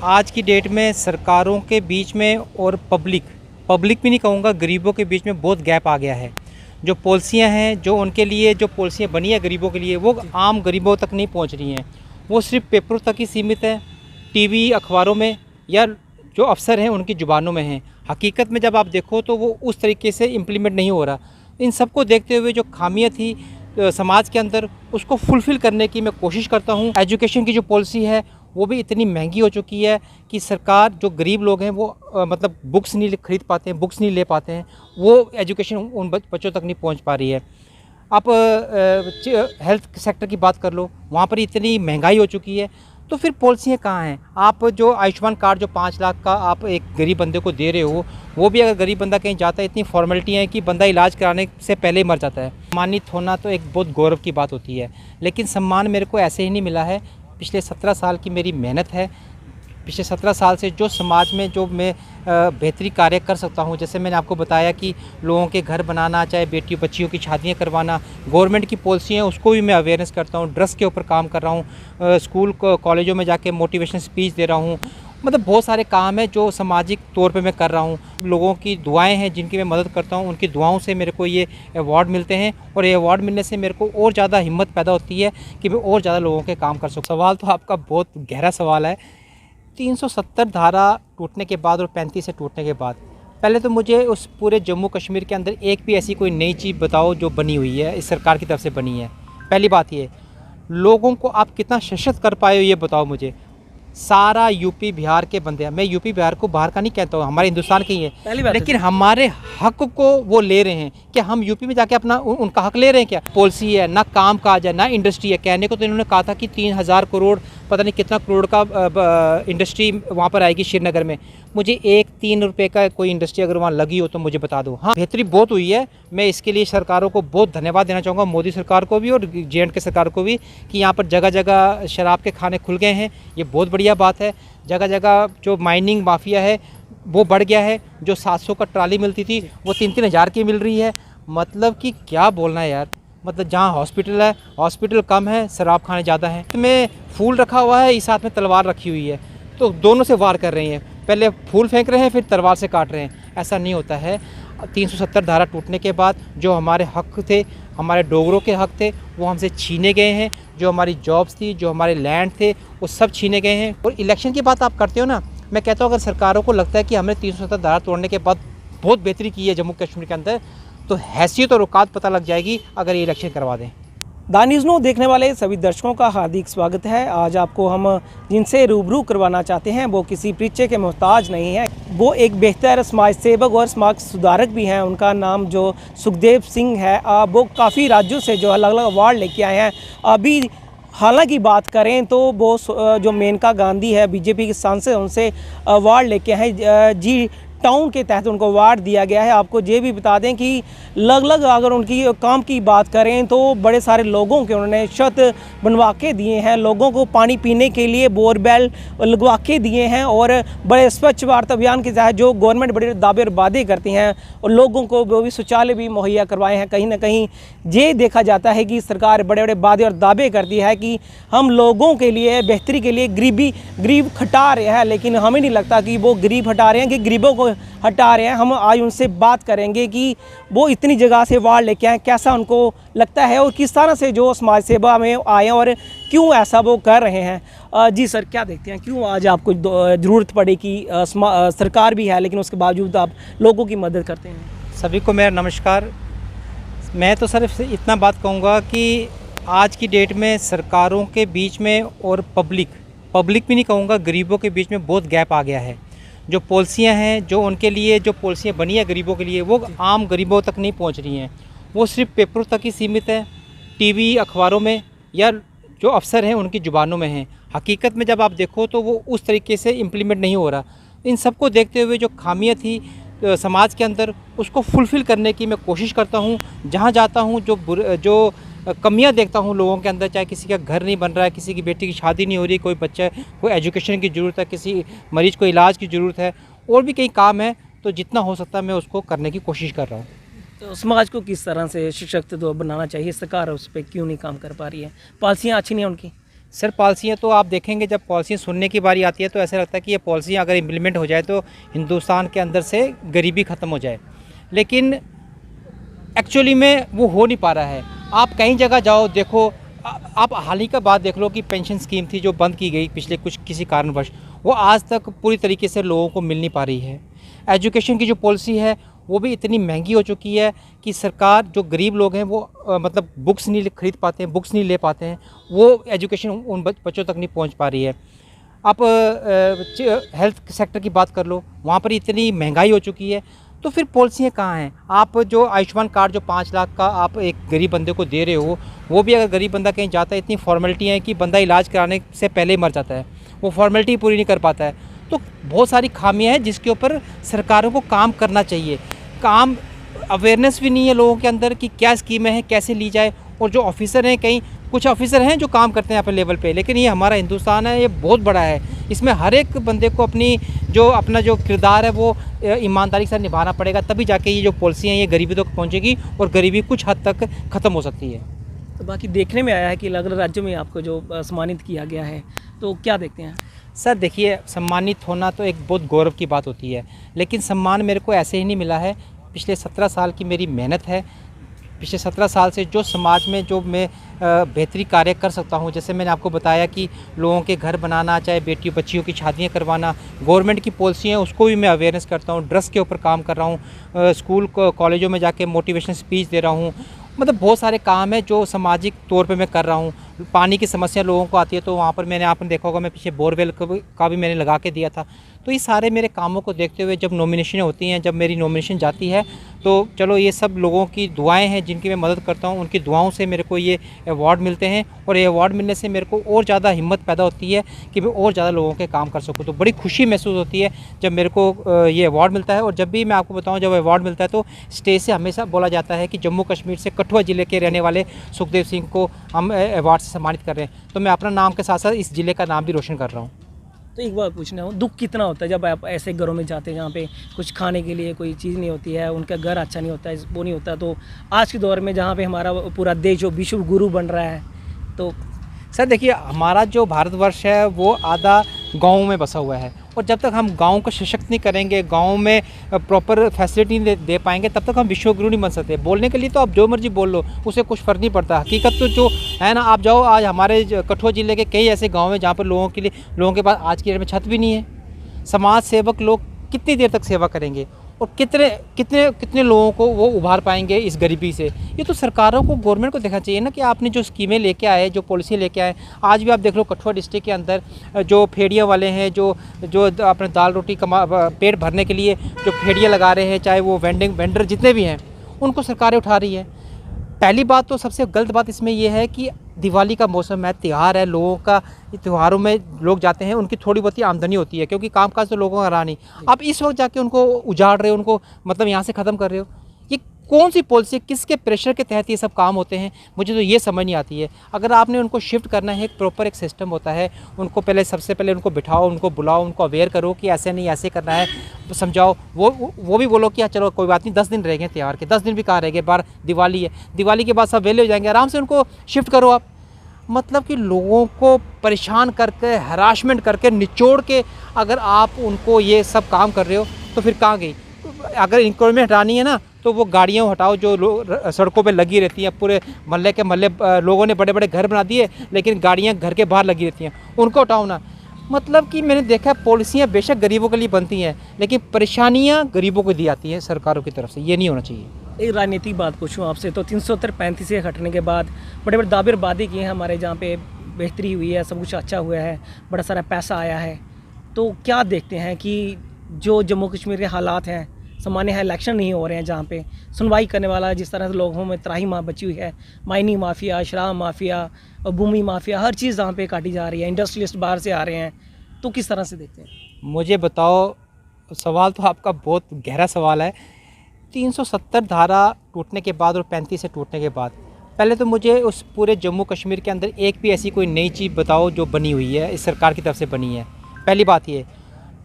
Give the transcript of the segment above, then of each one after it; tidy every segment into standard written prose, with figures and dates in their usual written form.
आज की डेट में सरकारों के बीच में और पब्लिक भी नहीं कहूँगा, गरीबों के बीच में बहुत गैप आ गया है। जो पॉलिसियाँ हैं, जो उनके लिए जो पॉलिसियाँ बनी है गरीबों के लिए, वो आम गरीबों तक नहीं पहुँच रही हैं। वो सिर्फ पेपरों तक ही सीमित है, टीवी अखबारों में या जो अफसर हैं उनकी ज़ुबानों में हैं। हकीकत में जब आप देखो तो वो उस तरीके से इम्प्लीमेंट नहीं हो रहा। इन सबको देखते हुए जो खामियाँ थी समाज के अंदर, उसको फुलफ़िल करने की मैं कोशिश करता हूँ। एजुकेशन की जो पॉलिसी है वो भी इतनी महंगी हो चुकी है कि सरकार, जो गरीब लोग हैं वो मतलब बुक्स नहीं खरीद पाते हैं, बुक्स नहीं ले पाते हैं, वो एजुकेशन उन बच्चों तक नहीं पहुंच पा रही है। आप हेल्थ सेक्टर की बात कर लो, वहाँ पर इतनी महंगाई हो चुकी है, तो फिर पॉलिसियाँ कहाँ हैं? आप जो आयुष्मान कार्ड जो 5 लाख का आप एक गरीब बंदे को दे रहे हो, वो भी अगर गरीब बंदा कहीं जाता है, इतनी फॉर्मेलिटियाँ हैं कि बंदा इलाज कराने से पहले ही मर जाता है। सम्मानित होना तो एक बहुत गौरव की बात होती है, लेकिन सम्मान मेरे को ऐसे ही नहीं मिला है। पिछले 17 साल की मेरी मेहनत है। पिछले 17 साल से जो समाज में जो मैं बेहतरी कार्य कर सकता हूँ, जैसे मैंने आपको बताया कि लोगों के घर बनाना, चाहे बेटियों बच्चियों की शादियाँ करवाना, गवर्नमेंट की पॉलिसी हैं उसको भी मैं अवेयरनेस करता हूँ। ड्रग्स के ऊपर काम कर रहा हूँ, स्कूल कॉलेजों में जाके मोटिवेशन स्पीच दे रहा हूँ। मतलब बहुत सारे काम हैं जो सामाजिक तौर पे मैं कर रहा हूँ। लोगों की दुआएं हैं जिनकी मैं मदद करता हूँ, उनकी दुआओं से मेरे को ये अवार्ड मिलते हैं, और ये अवार्ड मिलने से मेरे को और ज़्यादा हिम्मत पैदा होती है कि मैं और ज़्यादा लोगों के काम कर सकूँ। सवाल तो आपका बहुत गहरा सवाल है। 370 धारा टूटने के बाद और 35 से टूटने के बाद, पहले तो मुझे उस पूरे जम्मू कश्मीर के अंदर एक भी ऐसी कोई नई चीज़ बताओ जो बनी हुई है, इस सरकार की तरफ से बनी है। पहली बात ये, लोगों को आप कितना सशक्त कर पाए हो ये बताओ मुझे। सारा यूपी बिहार के बंदे हैं, मैं यूपी बिहार को बाहर का नहीं कहता हूँ, हमारे हिंदुस्तान के ही है, लेकिन हमारे हक को वो ले रहे हैं। क्या हम यूपी में जाके अपना उनका हक ले रहे हैं? क्या पॉलिसी है, ना काम काज है, ना इंडस्ट्री है। कहने को तो इन्होंने कहा था कि 3000 करोड़, पता नहीं कितना करोड़ का इंडस्ट्री वहाँ पर आएगी श्रीनगर में। मुझे 1-3 रुपये का कोई इंडस्ट्री अगर वहाँ लगी हो तो मुझे बता दो। हाँ, बेहतरी बहुत हुई है। मैं इसके लिए सरकारों को बहुत धन्यवाद देना चाहूँगा, मोदी सरकार को भी और JNK सरकार को भी, कि यहाँ पर जगह जगह शराब के खाने खुल गए हैं। ये बहुत बढ़िया बात है। जगह जगह जो माइनिंग माफिया है वो बढ़ गया है। जो 700 का ट्राली मिलती थी वो 3-3 हज़ार की मिल रही है। मतलब कि क्या बोलना है यार। मतलब जहाँ हॉस्पिटल है, हॉस्पिटल कम है, शराब खाने ज़्यादा हैं। इसमें फूल रखा हुआ है, इस हाथ में तलवार रखी हुई है, तो दोनों से वार कर रही हैं। पहले फूल फेंक रहे हैं, फिर तलवार से काट रहे हैं। ऐसा नहीं होता है। 370 धारा टूटने के बाद जो हमारे हक थे, हमारे डोगरों के हक थे, वो हमसे छीने गए हैं। जो हमारी जॉब्स थी, जो हमारे लैंड थे, वो सब छीने गए हैं। और इलेक्शन की बात आप करते हो ना, मैं कहता हूँ अगर सरकारों को लगता है कि हमने 370 धारा तोड़ने के बाद बहुत बेहतरी की है जम्मू कश्मीर के अंदर, तो हैसियत और औकात पता लग जाएगी अगर ये इलेक्शन करवा दें। द न्यूज़ नो देखने वाले सभी दर्शकों का हार्दिक स्वागत है। आज आपको हम जिनसे रूबरू करवाना चाहते हैं वो किसी परिचय के मोहताज नहीं है। वो एक बेहतर समाज सेवक और समाज सुधारक भी हैं। उनका नाम जो सुखदेव सिंह है। वो काफ़ी राज्यों से जो अलग अलग अवार्ड लेके आए हैं। अभी हालांकि बात करें तो वो जो मेनका गांधी है, बीजेपी के सांसद, उनसे अवार्ड लेके आए हैं। जी टाउन के तहत उनको अवार्ड दिया गया है। आपको ये भी बता दें कि लगभग अगर उनकी काम की बात करें तो बड़े सारे लोगों के उन्होंने छत बनवा के दिए हैं, लोगों को पानी पीने के लिए बोरवेल लगवा के दिए हैं, और बड़े स्वच्छ भारत अभियान के तहत जो गवर्नमेंट बड़े दावे और वादे करती हैं और लोगों को वो भी शौचालय भी मुहैया करवाए हैं। कहीं ना कहीं ये देखा जाता है कि सरकार बड़े बड़े वादे और दावे करती है कि हम लोगों के लिए बेहतरी के लिए गरीब हटा रहे हैं, लेकिन हमें नहीं लगता कि वो गरीब हटा रहे हैं कि गरीबों को हटा रहे हैं। हम आज उनसे बात करेंगे कि वो इतनी जगह से वार्ड लेके आए, कैसा उनको लगता है और किस तरह से जो समाज सेवा में आए हैं और क्यों ऐसा वो कर रहे हैं। जी सर, क्या देखते हैं, क्यों आज आपको ज़रूरत पड़ी कि सरकार भी है लेकिन उसके बावजूद आप लोगों की मदद करते हैं? सभी को मेरा नमस्कार। मैं तो सिर्फ इतना बात कहूँगा कि आज की डेट में सरकारों के बीच में और पब्लिक भी नहीं कहूँगा, गरीबों के बीच में बहुत गैप आ गया है। जो पॉलिसियाँ हैं, जो उनके लिए जो पॉलिसियाँ बनी है गरीबों के लिए, वो आम गरीबों तक नहीं पहुंच रही हैं। वो सिर्फ पेपरों तक ही सीमित है, टीवी अखबारों में या जो अफसर हैं उनकी ज़ुबानों में हैं। हकीकत में जब आप देखो तो वो उस तरीके से इम्प्लीमेंट नहीं हो रहा। इन सबको देखते हुए जो खामियाँ थी समाज के अंदर, उसको फुलफ़िल करने की मैं कोशिश करता हूँ। जहाँ जाता हूँ जो कमियां देखता हूँ लोगों के अंदर, चाहे किसी का घर नहीं बन रहा है, किसी की बेटी की शादी नहीं हो रही, कोई बच्चा कोई एजुकेशन की ज़रूरत है, किसी मरीज़ को इलाज की ज़रूरत है, और भी कई काम है, तो जितना हो सकता है मैं उसको करने की कोशिश कर रहा हूँ। तो समाज को किस तरह से सशक्त तो बनाना चाहिए, सरकार उस पर क्यों नहीं काम कर पा रही है? पॉलिसियाँ अच्छी नहीं हैं उनकी? सर पॉलिसियाँ तो आप देखेंगे, जब पॉलिसियाँ सुनने की बारी आती है तो ऐसा लगता है कि ये पॉलिसियाँ अगर इम्प्लीमेंट हो जाए तो हिंदुस्तान के अंदर से गरीबी ख़त्म हो जाए, लेकिन एक्चुअली में वो हो नहीं पा रहा है। आप कई जगह जाओ देखो, आप हाल ही का बात देख लो कि पेंशन स्कीम थी जो बंद की गई पिछले कुछ किसी कारणवश, वो आज तक पूरी तरीके से लोगों को मिल नहीं पा रही है। एजुकेशन की जो पॉलिसी है वो भी इतनी महंगी हो चुकी है कि सरकार, जो गरीब लोग हैं वो मतलब बुक्स नहीं खरीद पाते हैं, बुक्स नहीं ले पाते हैं, वो एजुकेशन उन बच्चों तक नहीं पहुंच पा रही है। आप हेल्थ सेक्टर की बात कर लो, वहाँ पर इतनी महंगाई हो चुकी है, तो फिर पॉलिसियाँ कहाँ हैं? आप जो आयुष्मान कार्ड जो 5 लाख का आप एक गरीब बंदे को दे रहे हो, वो भी अगर गरीब बंदा कहीं जाता है, इतनी फॉर्मेलिटी है कि बंदा इलाज कराने से पहले ही मर जाता है, वो फॉर्मेलिटी पूरी नहीं कर पाता है। तो बहुत सारी खामियां हैं जिसके ऊपर सरकारों को काम करना चाहिए। काम अवेयरनेस भी नहीं है लोगों के अंदर कि क्या स्कीमें हैं, कैसे ली जाए। और जो ऑफिसर हैं, कहीं कुछ ऑफिसर हैं जो काम करते हैं अपने लेवल पे, लेकिन ये हमारा हिंदुस्तान है, ये बहुत बड़ा है, इसमें हर एक बंदे को अपना जो किरदार है वो ईमानदारी से निभाना पड़ेगा, तभी जाके ये जो पॉलिसी हैं ये गरीबी तक पहुँचेगी और गरीबी कुछ हद तक ख़त्म हो सकती है। तो बाकी देखने में आया है कि अलग अलग राज्यों में आपको जो सम्मानित किया गया है, तो क्या देखते हैं? सर देखिए, सम्मानित होना तो एक बहुत गौरव की बात होती है, लेकिन सम्मान मेरे को ऐसे ही नहीं मिला है। पिछले 17 साल की मेरी मेहनत है। पिछले 17 साल से जो समाज में जो मैं बेहतरी कार्य कर सकता हूँ, जैसे मैंने आपको बताया कि लोगों के घर बनाना, चाहे बेटियों बच्चियों की शादियाँ करवाना, गवर्नमेंट की पॉलिसी है उसको भी मैं अवेयरनेस करता हूँ, ड्रग्स के ऊपर काम कर रहा हूँ, स्कूल कॉलेजों में जाके मोटिवेशनल स्पीच दे रहा हूँ। मतलब बहुत सारे काम है जो सामाजिक तौर पे मैं कर रहा हूँ। पानी की समस्या लोगों को आती है तो वहाँ पर आपने देखा होगा, मैं पीछे बोरवेल का भी मैंने लगा के दिया था। तो ये सारे मेरे कामों को देखते हुए जब नॉमिनेशन होती हैं, जब मेरी नॉमिनेशन जाती है, तो चलो ये सब लोगों की दुआएं हैं जिनकी मैं मदद करता हूँ, उनकी दुआओं से मेरे को ये अवार्ड मिलते हैं। और ये अवार्ड मिलने से मेरे को और ज़्यादा हिम्मत पैदा होती है कि मैं और ज़्यादा लोगों के काम कर सकूँ। तो बड़ी खुशी महसूस होती है जब मेरे को ये अवार्ड मिलता है। और जब भी मैं आपको बताऊँ, जब अवार्ड मिलता है तो स्टेज से हमेशा बोला जाता है कि जम्मू कश्मीर से कठुआ ज़िले के रहने वाले सुखदेव सिंह को हम अवार्ड से सम्मानित कर रहे हैं। तो मैं अपना नाम के साथ साथ इस ज़िले का नाम भी रोशन कर रहा हूँ। तो एक बात पूछना हो, दुख कितना होता है जब आप ऐसे घरों में जाते हैं जहाँ पे कुछ खाने के लिए कोई चीज़ नहीं होती है, उनका घर अच्छा नहीं होता है, वो नहीं होता। तो आज के दौर में जहाँ पे हमारा पूरा देश जो विश्व गुरु बन रहा है, तो सर देखिए, हमारा जो भारतवर्ष है वो आधा गाँव में बसा हुआ है, और जब तक हम गाँव को सशक्त नहीं करेंगे, गाँव में प्रॉपर फैसिलिटी नहीं दे पाएंगे, तब तक हम विश्वगुरु नहीं बन सकते। बोलने के लिए तो आप जो मर्जी बोल लो, उससे कुछ फ़र्क नहीं पड़ता। हकीकत तो जो है ना, आप जाओ आज हमारे कठुआ ज़िले के कई ऐसे गाँव हैं जहाँ पर लोगों के पास आज की डेट में छत भी नहीं है। समाज सेवक लोग कितनी देर तक सेवा करेंगे, और कितने लोगों को वो उभार पाएंगे इस गरीबी से? ये तो सरकारों को, गवर्नमेंट को देखना चाहिए ना कि आपने जो स्कीमें लेके आए, जो पॉलिसी लेके आए। आज भी आप देख लो कठुआ डिस्ट्रिक्ट के अंदर जो फेड़ियाँ वाले हैं, जो अपने दाल रोटी पेट भरने के लिए जो फेड़ियाँ लगा रहे हैं, चाहे वो वेंडर जितने भी हैं, उनको सरकारें उठा रही है। पहली बात तो सबसे गलत बात इसमें यह है कि दिवाली का मौसम है, त्यौहार है, लोगों का त्योहारों में लोग जाते हैं, उनकी थोड़ी बहुत ही आमदनी होती है, क्योंकि कामकाज तो लोगों का रहा नहीं। आप इस वक्त जाके उनको उजाड़ रहे हो, उनको मतलब यहाँ से ख़त्म कर रहे हो। ये कौन सी पॉलिसी, किसके प्रेशर के तहत ये सब काम होते हैं, मुझे तो ये समझ नहीं आती है। अगर आपने उनको शिफ्ट करना है, एक प्रॉपर एक सिस्टम होता है, उनको सबसे पहले उनको बिठाओ, उनको बुलाओ, उनको अवेयर करो कि ऐसे नहीं, ऐसे करना है, समझाओ। वो भी बोलो कि चलो कोई बात नहीं, 10 दिन रह गए त्यौहार के, 10 दिन भी कहाँ रह गए, बार दिवाली है, दिवाली के बाद सब वेले हो जाएंगे, आराम से उनको शिफ्ट करो आप। मतलब कि लोगों को परेशान करके, हरासमेंट करके, निचोड़ के अगर आप उनको ये सब काम कर रहे हो तो फिर कहाँ गई? अगर इनको हटानी है ना, तो वो गाड़ियाँ हटाओ जो सड़कों पे लगी रहती हैं। पूरे मोहल्ले के लोगों ने बड़े बड़े घर बना दिए, लेकिन गाड़ियाँ घर के बाहर लगी रहती हैं, उनको हटाओ ना। मतलब कि मैंने देखा है पॉलिसियाँ बेशक गरीबों के लिए बनती हैं, लेकिन परेशानियाँ गरीबों को दी जाती हैं सरकारों की तरफ से। ये नहीं होना चाहिए। एक राजनीतिक बात पूछूं आपसे, तो 335 से हटने के बाद बड़े बड़े दावे वादे किए हैं हमारे, जहाँ पे बेहतरी हुई है, सब कुछ अच्छा हुआ है, बड़ा सारा पैसा आया है। तो क्या देखते हैं कि जो जम्मू कश्मीर के हालात हैं, सामान्य है, इलेक्शन नहीं हो रहे हैं, जहाँ पे सुनवाई करने वाला, जिस तरह से लोगों में त्राही बची हुई है, माइनिंग माफिया, शराब माफिया और भूमि माफिया, हर चीज़ जहाँ पे काटी जा रही है, इंडस्ट्रियलिस्ट बाहर से आ रहे हैं, तो किस तरह से देखते हैं? मुझे बताओ, सवाल तो आपका बहुत गहरा सवाल है। 370 धारा टूटने के बाद और 35 से टूटने के बाद, पहले तो मुझे उस पूरे जम्मू कश्मीर के अंदर एक भी ऐसी कोई नई चीज़ बताओ जो बनी हुई है, इस सरकार की तरफ से बनी है। पहली बात ये,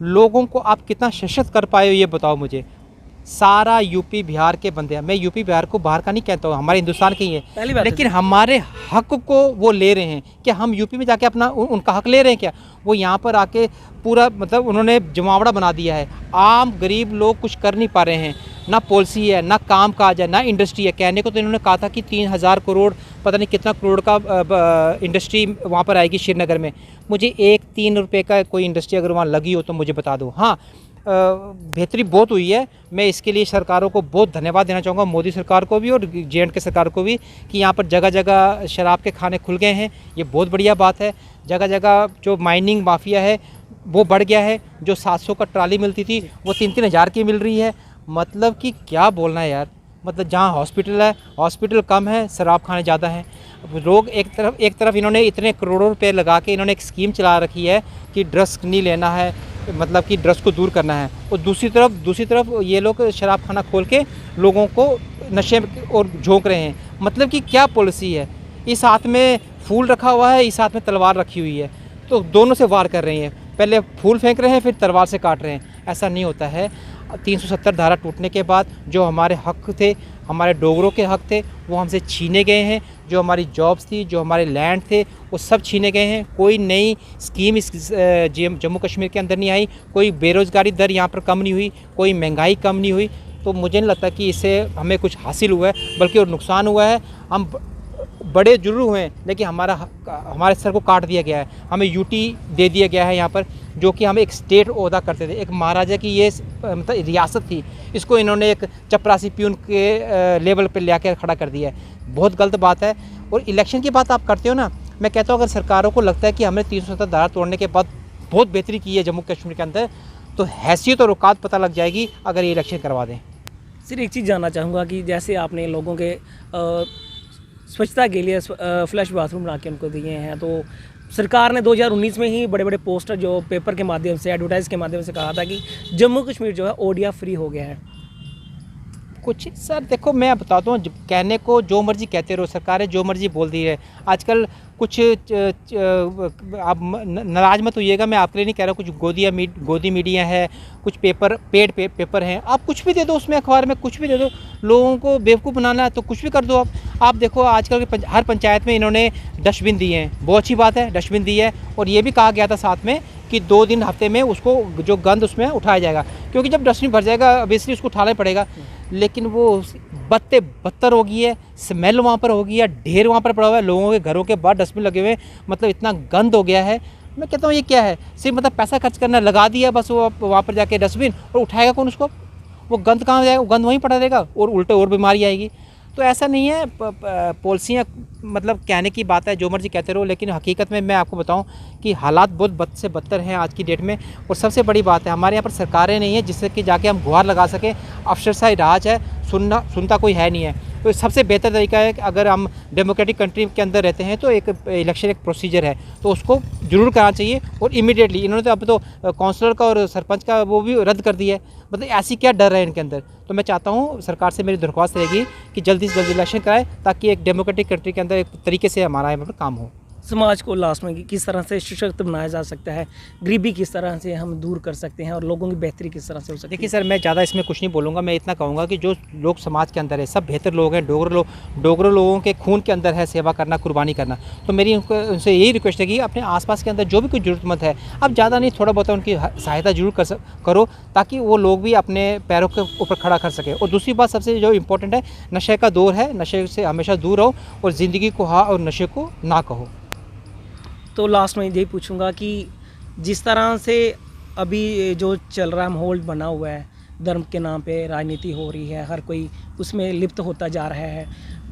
लोगों को आप कितना सशक्त कर पाए हो ये बताओ मुझे। सारा यूपी बिहार के बंदे हैं। मैं यूपी बिहार को बाहर का नहीं कहता हूँ, हमारे हिंदुस्तान के ही पहली है, बात लेकिन हमारे हक को वो ले रहे हैं। क्या हम यूपी में जाके अपना उनका हक ले रहे हैं क्या? वो यहाँ पर आके पूरा मतलब उन्होंने जमावड़ा बना दिया है। आम गरीब लोग कुछ कर नहीं पा रहे हैं, ना पॉलिसी है, ना काम काज है, ना इंडस्ट्री है। कहने को तो इन्होंने कहा था कि 3000 करोड़ पता नहीं कितना करोड़ का इंडस्ट्री वहाँ पर आएगी श्रीनगर में। मुझे 1-3 रुपये का कोई इंडस्ट्री अगर वहाँ लगी हो तो मुझे बता दो। हाँ, बेहतरी बहुत हुई है। मैं इसके लिए सरकारों को बहुत धन्यवाद देना चाहूँगा, मोदी सरकार को भी और JNK सरकार को भी, कि यहाँ पर जगह जगह शराब के खाने खुल गए हैं। ये बहुत बढ़िया बात है। जगह जगह जो माइनिंग माफिया है वो बढ़ गया है। जो 700 का ट्राली मिलती थी वो 3-3 हज़ार की मिल रही है। मतलब कि क्या बोलना है यार, मतलब जहाँ हॉस्पिटल है, हॉस्पिटल कम है, शराब खाने ज़्यादा हैं। लोग एक तरफ इन्होंने इतने करोड़ों रुपए लगा के इन्होंने एक स्कीम चला रखी है कि ड्रग्स नहीं लेना है, मतलब कि ड्रग्स को दूर करना है, और दूसरी तरफ ये लोग शराब खाना खोल के लोगों को नशे और झोंक रहे हैं। मतलब कि क्या पॉलिसी है? इस हाथ में फूल रखा हुआ है, इस हाथ में तलवार रखी हुई है, तो दोनों से वार कर रहे हैं। पहले फूल फेंक रहे हैं, फिर तलवार से काट रहे हैं। ऐसा नहीं होता है। 370 धारा टूटने के बाद जो हमारे हक थे, हमारे डोगरों के हक थे, वो हमसे छीने गए हैं। जो हमारी जॉब्स थी, जो हमारे लैंड थे, वो सब छीने गए हैं। कोई नई स्कीम इस जम्मू कश्मीर के अंदर नहीं आई। कोई बेरोज़गारी दर यहाँ पर कम नहीं हुई, कोई महंगाई कम नहीं हुई। तो मुझे नहीं लगता कि इससे हमें कुछ हासिल हुआ है, बल्कि और नुकसान हुआ है। हम बड़े जरूर हुए हैं, लेकिन हमारे सर को काट दिया गया है। हमें यूटी दे दिया गया है यहाँ पर, जो कि हम एक स्टेट ओहदा करते थे। एक महाराजा की ये मतलब रियासत थी, इसको इन्होंने एक चपरासी प्यून के लेवल पे ले आकर खड़ा कर दिया है। बहुत गलत बात है। और इलेक्शन की बात आप करते हो ना, मैं कहता हूँ अगर सरकारों को लगता है कि हमने 370 धारा तोड़ने के बाद बहुत बेहतरी की है जम्मू कश्मीर के अंदर, तो हैसियत और औकात पता लग जाएगी अगर ये इलेक्शन करवा दें। सिर्फ एक चीज़ जानना चाहूँगा कि जैसे आपने लोगों के स्वच्छता के लिए फ्लश बाथरूम बना के उनको दिए हैं, तो सरकार ने 2019 में ही बड़े बड़े पोस्टर जो पेपर के माध्यम से, एडवर्टाइज के माध्यम से कहा था कि जम्मू कश्मीर जो है ओडिया फ्री हो गया है। कुछ सर देखो, मैं बताता हूँ, कहने को जो मर्जी कहते रहो, सरकारें जो मर्जी बोल दी है आजकल। कुछ आप नाराज मत होइएगा, मैं आपके लिए नहीं कह रहा। कुछ गोदी मीडिया है, कुछ पेड पेपर हैं। आप कुछ भी दे दो उसमें, अखबार में कुछ भी दे दो। लोगों को बेवकूफ़ बनाना है तो कुछ भी कर दो आप देखो आजकल के हर पंचायत में इन्होंने डस्टबिन दिए हैं। बहुत अच्छी बात है, डस्टबिन दी है। और ये भी कहा गया था साथ में कि 2 दिन हफ्ते में उसको जो गंद उसमें उठाया जाएगा, क्योंकि जब डस्टबिन भर जाएगा ऑब्वियसली उसको उठाना ही पड़ेगा। लेकिन वो बदतर हो गई है, स्मेल वहाँ पर हो गई है, ढेर वहाँ पर पड़ा हुआ है। लोगों के घरों के बाहर डस्टबिन लगे हुए हैं, मतलब इतना गंद हो गया है। मैं कहता हूँ ये क्या है? सिर्फ मतलब पैसा खर्च करना, लगा दिया बस वो वहाँ पर जाके डस्टबिन, और उठाएगा कौन उसको? वो गंद कहाँ जाएगा? वो गंद वहीं पड़ा रहेगा और उल्टे और बीमारी आएगी। तो ऐसा नहीं है। पॉलिसियाँ मतलब कहने की बात है, जो मर्जी कहते रहो, लेकिन हकीकत में मैं आपको बताऊं कि हालात बहुत बद से बदतर हैं आज की डेट में। और सबसे बड़ी बात है, हमारे यहाँ पर सरकारें नहीं है जिससे कि जाके हम गुहार लगा सकें। अफसरशाही राज है, सुनता कोई है नहीं है। तो सबसे बेहतर तरीका है कि अगर हम डेमोक्रेटिक कंट्री के अंदर रहते हैं तो एक इलेक्शन एक प्रोसीजर है, तो उसको ज़रूर करना चाहिए। और इमीडिएटली इन्होंने तो अब तो काउंसलर का और सरपंच का वो भी रद्द कर दिया है। मतलब ऐसी क्या डर है इनके अंदर? तो मैं चाहता हूँ, सरकार से मेरी दरख्वास्त रहेगी कि जल्दी से जल्दी इलेक्शन कराए, ताकि एक डेमोक्रेटिक कंट्री के अंदर एक तरीके से हमारा यहाँ पर काम हो। समाज को लास्ट में किस तरह से सशक्त बनाया जा सकता है, गरीबी किस तरह से हम दूर कर सकते हैं और लोगों की बेहतरी किस तरह से हो सकती है? देखिए सर, मैं ज़्यादा इसमें कुछ नहीं बोलूँगा। मैं इतना कहूँगा कि जो लोग समाज के अंदर है सब बेहतर लोग हैं। डोगरों लोगों के खून के अंदर है सेवा करना, कुर्बानी करना। तो मेरी उनसे यही रिक्वेस्ट है कि अपने आसपास के अंदर जो भी कोई ज़रूरतमंद है, अब ज़्यादा नहीं थोड़ा बहुत उनकी सहायता जरूर करो, ताकि वो लोग भी अपने पैरों के ऊपर खड़ा कर सके। और दूसरी बात सबसे जो इम्पोर्टेंट है, नशे का दौर है, नशे से हमेशा दूर रहो और ज़िंदगी को हाँ और नशे को ना कहो। तो लास्ट में यही पूछूंगा कि जिस तरह से अभी जो चल रहा है माहौल बना हुआ है, धर्म के नाम पे राजनीति हो रही है, हर कोई उसमें लिप्त होता जा रहा है,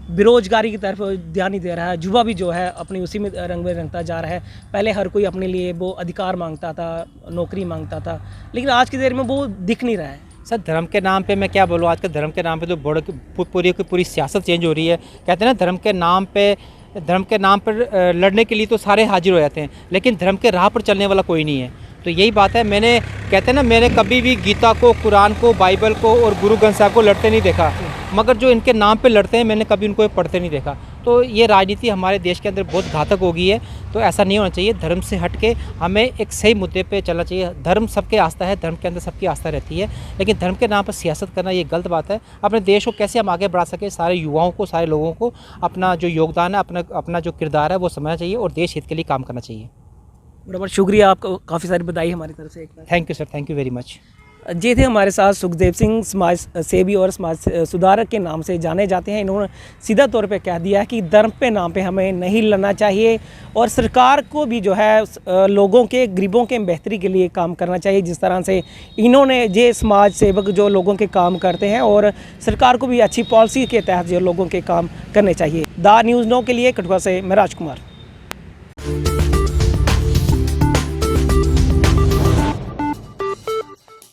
बेरोजगारी की तरफ ध्यान नहीं दे रहा है, युवा भी जो है अपनी उसी में रंग में रंगता जा रहा है। पहले हर कोई अपने लिए वो अधिकार मांगता था, नौकरी मांगता था, लेकिन आज की देर में वो दिख नहीं रहा है। सर धर्म के नाम पे मैं क्या बोलूँ, आजकल धर्म के नाम पे तो पूरी सियासत चेंज हो रही है। कहते हैं ना, धर्म के नाम पर लड़ने के लिए तो सारे हाजिर हो जाते हैं, लेकिन धर्म के राह पर चलने वाला कोई नहीं है। तो यही बात है। मैंने कभी भी गीता को, कुरान को, बाइबल को और गुरु ग्रंथ साहब को लड़ते नहीं देखा, मगर जो इनके नाम पे लड़ते हैं मैंने कभी उनको पढ़ते नहीं देखा। तो ये राजनीति हमारे देश के अंदर बहुत घातक हो गई है। तो ऐसा नहीं होना चाहिए। धर्म से हट के हमें एक सही मुद्दे पे चलना चाहिए। धर्म सबके आस्था है, धर्म के अंदर सबकी आस्था रहती है, लेकिन धर्म के नाम पर सियासत करना ये गलत बात है। अपने देश को कैसे हम आगे बढ़ा सके, सारे युवाओं को, सारे लोगों को अपना जो योगदान है, अपना जो किरदार है वो समझना चाहिए और देश हित के लिए काम करना चाहिए। बड़ा बहुत शुक्रिया आपको, काफ़ी सारी बधाई हमारी तरफ से एक बार। Thank you sir, thank you very much. ये थे हमारे साथ सुखदेव सिंह, समाज सेवी और समाज सुधारक के नाम से जाने जाते हैं। इन्होंने सीधा तौर पे कह दिया कि धर्म पे नाम पे हमें नहीं लड़ना चाहिए और सरकार को भी जो है लोगों के, गरीबों के बेहतरी के लिए काम करना चाहिए। जिस तरह से इन्होंने ये समाज सेवक जो लोगों के काम करते हैं, और सरकार को भी अच्छी पॉलिसी के तहत जो लोगों के काम करने चाहिए। द न्यूज़ नो के लिए कठुआ से मैं राजकुमार।